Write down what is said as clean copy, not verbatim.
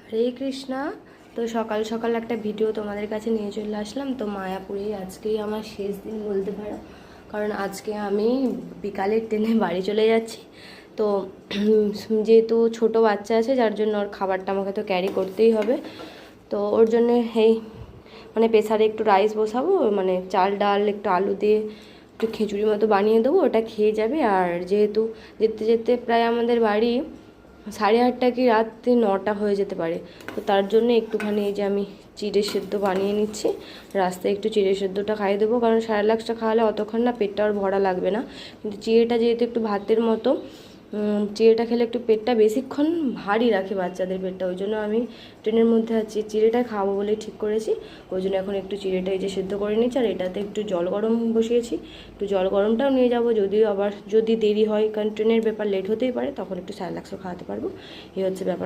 হরে কৃষ্ণা। তো সকাল সকাল একটা ভিডিও তোমাদের কাছে নিয়ে চলে আসলাম। তো মায়াপুরেই আজকেই আমার শেষ দিন বলতে পারো, কারণ আজকে আমি বিকালের ট্রেনে বাড়ি চলে যাচ্ছি। তো যেহেতু ছোট বাচ্চা আছে, যার জন্য ওর খাবারটা আমাকে তো ক্যারি করতেই হবে। তো ওর জন্য এই প্রেসারে একটু রাইস বসাবো, চাল ডাল একটু আলু দিয়ে একটু খিচুড়ি মতো বানিয়ে দেবো, ওটা খেয়ে যাবে। আর যেহেতু যেতে যেতে প্রায় আমাদের বাড়ি 8:30 কি রাত্রি 9টা হয়ে যেতে পারে, তো তার জন্য একটুখানি এই যে আমি চিড়ে সেদ্ধ বানিয়ে নিচ্ছি। রাস্তায় একটু চিড়ে সেদ্ধটা খাইয়ে দেবো, কারণ স্যারেলাক্সটা খাওয়ালে অতক্ষণ না পেটটা আর ভরা লাগবে না। কিন্তু চিড়েটা যেহেতু একটু ভাতের মতো, চিড়েটা খেলে একটু পেটটা বেশিক্ষণ ভারী রাখে বাচ্চাদের পেটটা, ওই জন্য আমি ট্রেনের মধ্যে আছি চিড়েটা খাবো বলে ঠিক করেছি। ওই জন্য এখন একটু চিড়েটা এই যে সেদ্ধ করে নিচ্ছি। আর এটাতে একটু জল গরম বসিয়েছি, একটু জল গরমটাও নিয়ে যাবো, যদিও আবার যদি দেরি হয়, কারণ ট্রেনের ব্যাপার লেট হতেই পারে, তখন একটু স্যারেলাক্সও খাওয়াতে পারবো। এই হচ্ছে ব্যাপার।